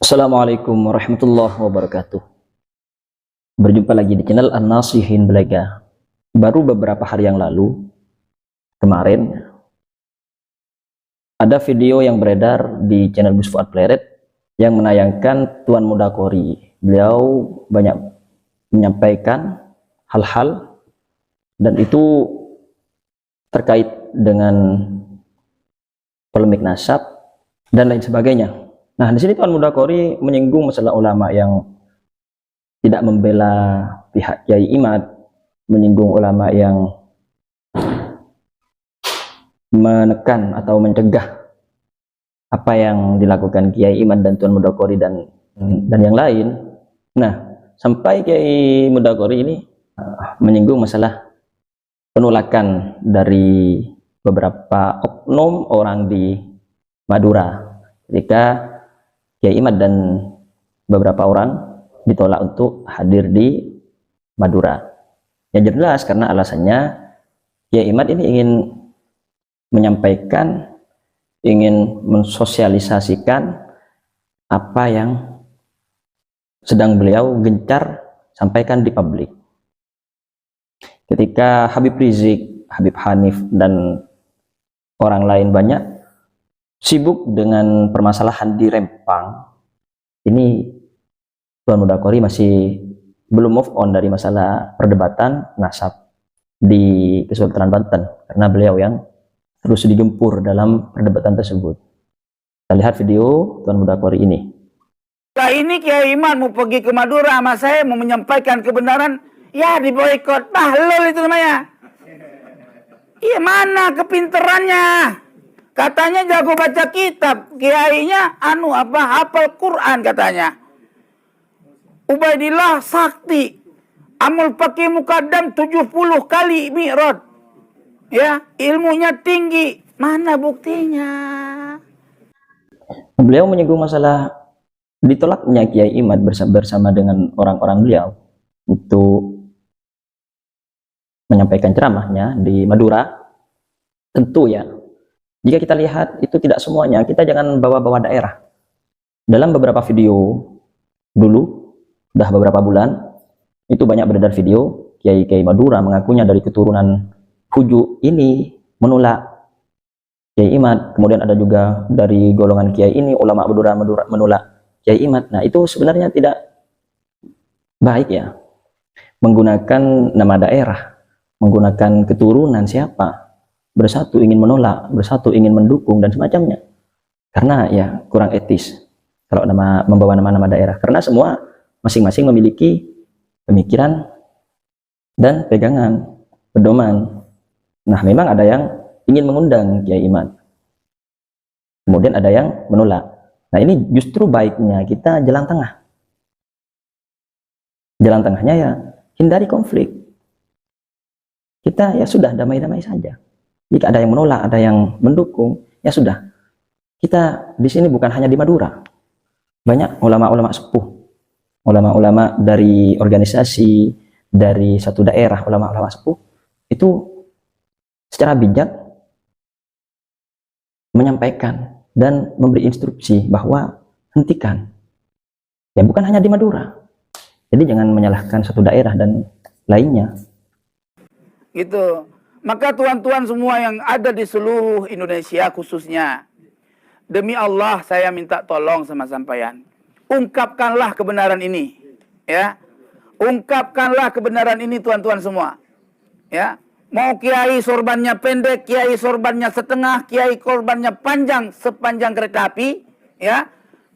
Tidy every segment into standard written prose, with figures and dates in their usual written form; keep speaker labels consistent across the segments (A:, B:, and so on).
A: Assalamualaikum warahmatullahi wabarakatuh. Berjumpa lagi di channel An-Nasihin Belaga. Baru beberapa hari yang lalu, kemarin, ada video yang beredar di channel Gus Fuad Pleret yang menayangkan Tuan Muda Kori. Beliau banyak menyampaikan hal-hal dan itu terkait dengan polemik nasab dan lain sebagainya. Nah, di sini Tuan Muda Kori menyinggung masalah ulama yang tidak membela pihak Kiai Imad, menyinggung ulama yang menekan atau mencegah apa yang dilakukan Kiai Imad dan Tuan Muda Kori dan yang lain. Nah, sampai Kiai Muda Kori ini menyinggung masalah penolakan dari beberapa oknum orang di Madura ketika Kiai Imad dan beberapa orang ditolak untuk hadir di Madura. Ya jelas karena alasannya Kiai Imad ini ingin menyampaikan, ingin mensosialisasikan apa yang sedang beliau gencar sampaikan di publik. Ketika Habib Rizik, Habib Hanif, dan orang lain banyak sibuk dengan permasalahan di Rempang, ini Tuan Muda Kori masih belum move on dari masalah perdebatan nasab di Kesultanan Banten karena beliau yang terus digempur dalam perdebatan tersebut. Kita lihat video Tuan Muda Kori ini.
B: Nah, ini Kiai Imad mau pergi ke Madura sama saya mau menyampaikan kebenaran, ya diboikot. Bahlul itu namanya. Iya, mana kepinterannya? Katanya jago baca kitab, kiainya hafal Quran katanya. Ubaidillah sakti, amal pakai mukadam 70 kali mi'raj. Ya, ilmunya tinggi. Mana buktinya?
A: Beliau menyinggung masalah ditolaknya Kiai Imad bersama dengan orang-orang beliau untuk menyampaikan ceramahnya di Madura. Tentu ya, jika kita lihat itu tidak semuanya, kita jangan bawa-bawa daerah. Dalam beberapa video dulu, udah beberapa bulan, itu banyak beredar video Kiai Madura mengakunya dari keturunan Huju ini menolak Kiai Imad. Kemudian ada juga dari golongan Kiai ini, ulama Madura menolak Kiai Imad. Nah, itu sebenarnya tidak baik ya, menggunakan nama daerah, menggunakan keturunan siapa, bersatu ingin menolak, bersatu ingin mendukung dan semacamnya, karena ya kurang etis kalau membawa nama-nama daerah, karena semua masing-masing memiliki pemikiran dan pegangan pedoman. Nah, memang ada yang ingin mengundang Kiai Imad, kemudian ada yang menolak. Nah, ini justru baiknya kita jalan tengah. Jalan tengahnya ya hindari konflik. Kita ya sudah damai-damai saja. Jika ada yang menolak, ada yang mendukung, ya sudah. Kita di sini bukan hanya di Madura. Banyak ulama-ulama sepuh, ulama-ulama dari organisasi, dari satu daerah, ulama-ulama sepuh, itu secara bijak menyampaikan dan memberi instruksi bahwa hentikan. Ya bukan hanya di Madura. Jadi jangan menyalahkan satu daerah dan lainnya.
B: Gitu. Maka tuan-tuan semua yang ada di seluruh Indonesia khususnya, demi Allah saya minta tolong sama sampean. Ungkapkanlah kebenaran ini. Ya. Ungkapkanlah kebenaran ini tuan-tuan semua. Ya. Mau kiai sorbannya pendek, kiai sorbannya setengah, kiai korbannya panjang sepanjang kereta api, ya.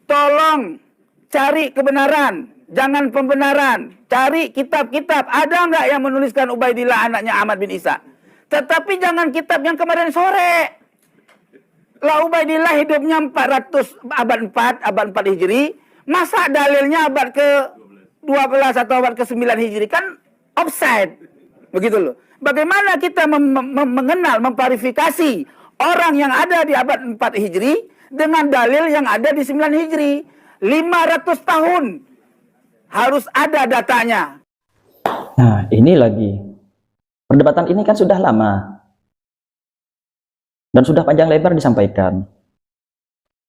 B: Tolong cari kebenaran, jangan pembenaran. Cari kitab-kitab. Ada nggak yang menuliskan Ubaidillah anaknya Ahmad bin Isa? Tetapi jangan kitab yang kemarin sore. Lah Ubaidillah hidupnya 400 abad 4 Hijri. Masa dalilnya abad ke-12 atau abad ke-9 Hijri? Kan offside. Begitu loh. Bagaimana kita mengenal, memverifikasi orang yang ada di abad 4 Hijri dengan dalil yang ada di 9 Hijri? 500 tahun harus ada datanya.
A: Nah, ini lagi. Perdebatan ini kan sudah lama. Dan sudah panjang lebar disampaikan.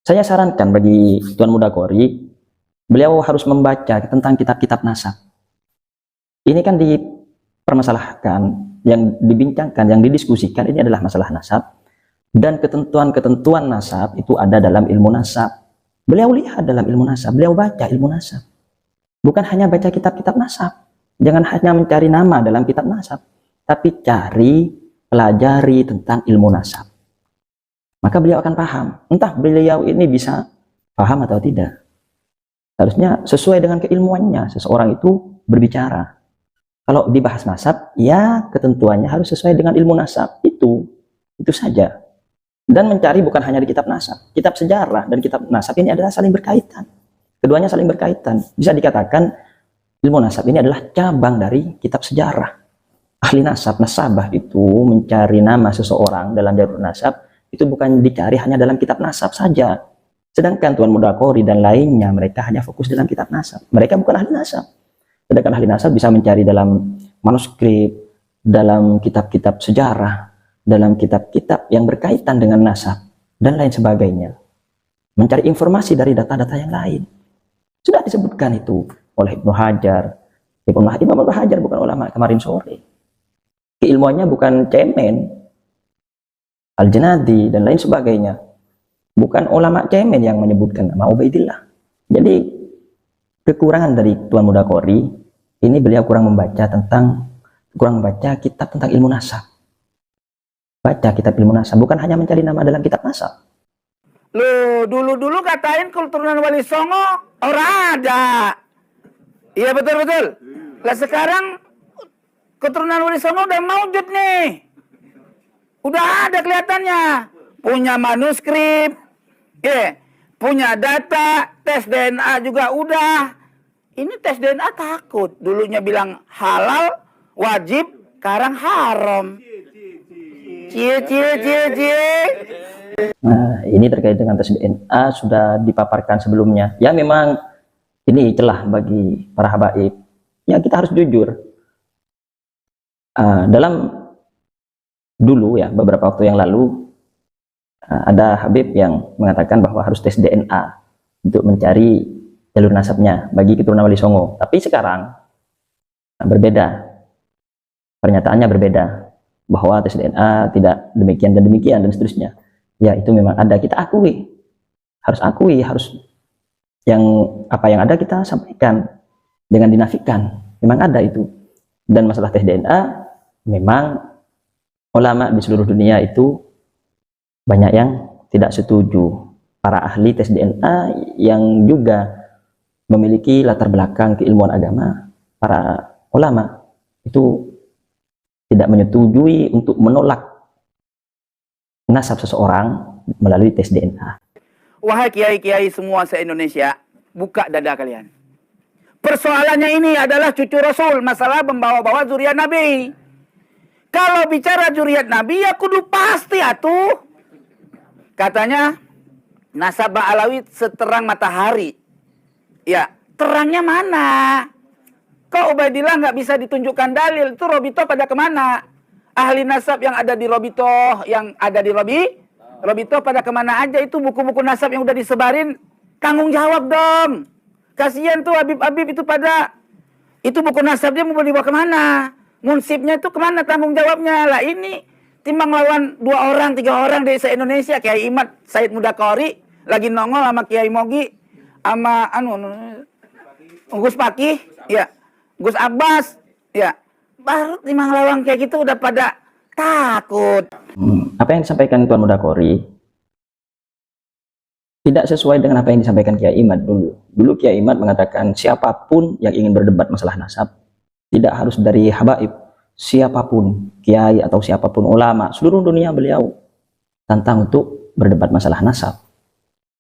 A: Saya sarankan bagi Tuan Muda Kori, beliau harus membaca tentang kitab-kitab nasab. Ini kan dipermasalahkan, yang dibincangkan, yang didiskusikan ini adalah masalah nasab, dan ketentuan-ketentuan nasab itu ada dalam ilmu nasab. Beliau lihat dalam ilmu nasab, beliau baca ilmu nasab. Bukan hanya baca kitab-kitab nasab. Jangan hanya mencari nama dalam kitab nasab, tapi cari, pelajari tentang ilmu nasab. Maka beliau akan paham. Entah beliau ini bisa paham atau tidak. Harusnya sesuai dengan keilmuannya seseorang itu berbicara. Kalau dibahas nasab, ya ketentuannya harus sesuai dengan ilmu nasab. Itu saja. Dan mencari bukan hanya di kitab nasab. Kitab sejarah dan kitab nasab ini adalah saling berkaitan. Keduanya saling berkaitan. Bisa dikatakan ilmu nasab ini adalah cabang dari kitab sejarah. Ahli nasab, nasabah itu mencari nama seseorang dalam jalur nasab, itu bukan dicari hanya dalam kitab nasab saja. Sedangkan Tuan Muda Qori dan lainnya, mereka hanya fokus dalam kitab nasab. Mereka bukan ahli nasab. Sedangkan ahli nasab bisa mencari dalam manuskrip, dalam kitab-kitab sejarah, dalam kitab-kitab yang berkaitan dengan nasab, dan lain sebagainya. Mencari informasi dari data-data yang lain. Sudah disebutkan itu oleh Ibnu Hajar. Ibnu Hajar bukan ulama kemarin sore. Keilmuannya bukan cemen, Al-Janadi dan lain sebagainya. Bukan ulama cemen yang menyebutkan nama Ubaidillah. Jadi kekurangan dari Tuan Muda Qori ini, beliau kurang membaca kitab tentang ilmu nasab. Baca kitab ilmu nasab, bukan hanya mencari nama dalam kitab nasab.
B: Lu dulu katain keturunan Wali Songo orang ada. Iya betul. Lah sekarang keturunan Wali Songo udah maujud nih. Udah ada kelihatannya. Punya manuskrip. Punya data, tes DNA juga udah. Ini tes DNA takut. Dulunya bilang halal, wajib, sekarang haram. Cie.
A: Nah, ini terkait dengan tes DNA sudah dipaparkan sebelumnya. Ya memang ini celah bagi para habaib. Ya kita harus jujur. Dalam dulu ya, beberapa waktu yang lalu, ada habib yang mengatakan bahwa harus tes DNA untuk mencari jalur nasabnya bagi keturunan Wali Songo. Tapi sekarang berbeda. Pernyataannya berbeda. Bahwa tes DNA tidak demikian dan seterusnya. Ya itu memang ada, kita akui, harus yang apa yang ada kita sampaikan, jangan dinafikan, memang ada itu. Dan masalah tes DNA memang ulama di seluruh dunia itu banyak yang tidak setuju. Para ahli tes DNA yang juga memiliki latar belakang keilmuan agama, para ulama itu tidak menyetujui untuk menolak nasab seseorang melalui tes DNA.
B: Wahai kiai-kiai semua se-Indonesia, buka dada kalian. Persoalannya ini adalah cucu Rasul, masalah membawa-bawa zuriat Nabi. Kalau bicara zuriat Nabi, ya kudu pasti atuh. Katanya, nasab Alawi seterang matahari. Ya, terangnya mana? Kok Ubaidillah nggak bisa ditunjukkan dalil? Itu Robito pada kemana? Ahli nasab yang ada di Robito, Robito pada kemana aja? Itu buku-buku nasab yang udah disebarin, tanggung jawab dong. Kasihan tuh Habib-Habib itu pada, itu buku nasabnya mau dibawa kemana? Munsibnya itu kemana tanggung jawabnya? Lah ini timbang lawan 2 orang, 3 orang di se-Indonesia, Kiai Imad, Said Muda Qori, lagi nongol sama Kiai Mogi, sama Gus Pakih, ya. Gus Abbas, ya, baru timbang lawang kayak gitu udah pada takut.
A: Apa yang disampaikan Tuan Muda Qori tidak sesuai dengan apa yang disampaikan Kiai Imad dulu. Dulu Kiai Imad mengatakan siapapun yang ingin berdebat masalah nasab, tidak harus dari habaib, siapapun, kiai atau siapapun ulama, seluruh dunia beliau tantang untuk berdebat masalah nasab.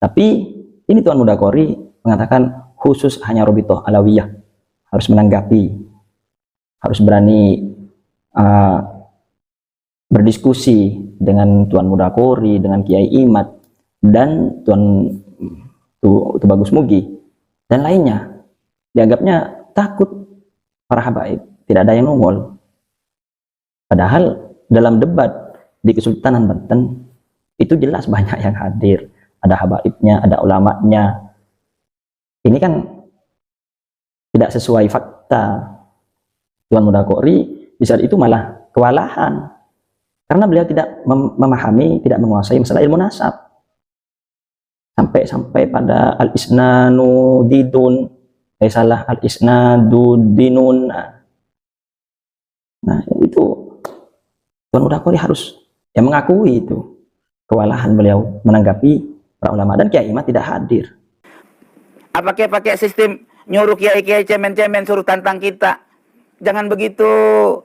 A: Tapi ini Tuan Muda Qori mengatakan khusus hanya Robitoh Alawiyah harus menanggapi, harus berani berdiskusi dengan Tuan Muda Qori, dengan Kiai Imad, dan Tuan Bagus Mugi, dan lainnya. Dianggapnya takut para habaib, tidak ada yang nongol. Padahal dalam debat di Kesultanan Banten, itu jelas banyak yang hadir. Ada habaibnya, ada ulamanya. Ini kan tidak sesuai fakta. Tuan Muda Qori di saat itu malah kewalahan karena beliau tidak memahami, tidak menguasai masalah ilmu nasab. Sampai pada al-isnanu didun, salah al-isnadu dinun. Nah, itu Tuan Muda Qori harus mengakui itu kewalahan beliau menanggapi para ulama, dan Kiai Imad tidak hadir.
B: Apakah pakai sistem nyuruh kiai-kiai cemen-cemen suruh tantang kita? Jangan begitu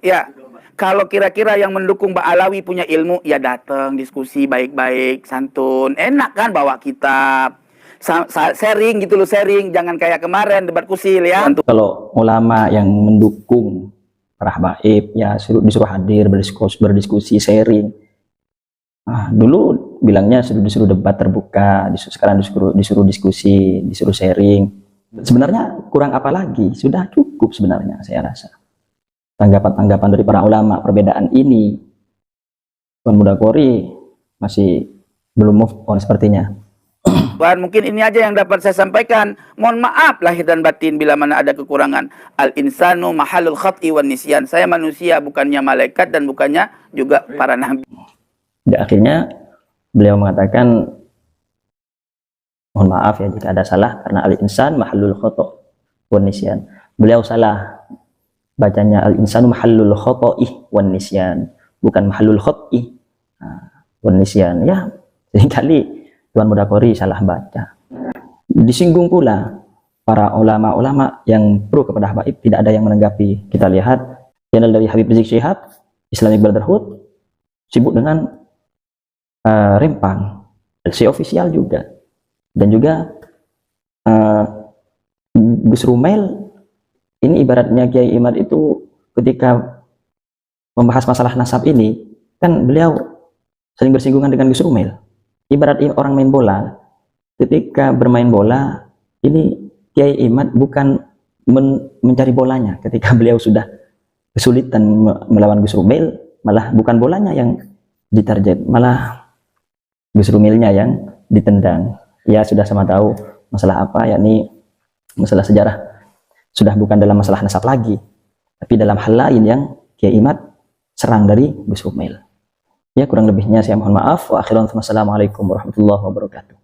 B: ya. Kalau kira-kira yang mendukung Mbak Alawi punya ilmu, ya datang diskusi baik-baik, santun. Enak kan bawa kitab, sharing gitu loh, sharing. Jangan kayak kemarin debat kusil ya.
A: Kalau ulama yang mendukung para habaib ya disuruh hadir, berdiskusi, sharing. Nah, dulu bilangnya disuruh debat terbuka, sekarang disuruh diskusi, disuruh sharing. Sebenarnya kurang apa lagi? Sudah cukup sebenarnya, saya rasa. Tanggapan-tanggapan dari para ulama perbedaan ini, Tuan Muda Qori masih belum move on sepertinya.
B: Tuhan, mungkin ini aja yang dapat saya sampaikan. Mohon maaf lahir dan batin bila mana ada kekurangan. Al-insanu mahalul khati wan nisyan. Saya manusia, bukannya malaikat dan bukannya juga para nabi.
A: Di akhirnya beliau mengatakan, mohon maaf ya jika ada salah, karena al-insan mahalul khata wan nisyan. Beliau salah bacanya al-insanu mahallul khoto'ih wan nisyan, bukan mahallul khot'ih wan nisyan. Ya, seringkali Tuan Muda Qori salah baca. Disinggung pula para ulama-ulama yang pro kepada habaib, tidak ada yang menanggapi. Kita lihat channel dari Habib Rizik Syihab, Islamic Brotherhood, sibuk dengan Rempang, LC official juga, dan juga Gus Rumail. Ini ibaratnya Kiai Imad itu ketika membahas masalah nasab ini, kan beliau sering bersinggungan dengan Gus Rumail. Ibarat orang main bola, ketika bermain bola, ini Kiai Imad bukan mencari bolanya. Ketika beliau sudah kesulitan melawan Gus Rumail, malah bukan bolanya yang ditarget, malah Gus Rumailnya yang ditendang. Ya sudah sama tahu masalah apa, yakni masalah sejarah. Sudah bukan dalam masalah nasab lagi, tapi dalam hal lain yang Kiai Imad serang dari Gus Rumail. Ya, kurang lebihnya saya mohon maaf. Wa akhiran, wassalamualaikum warahmatullahi wabarakatuh.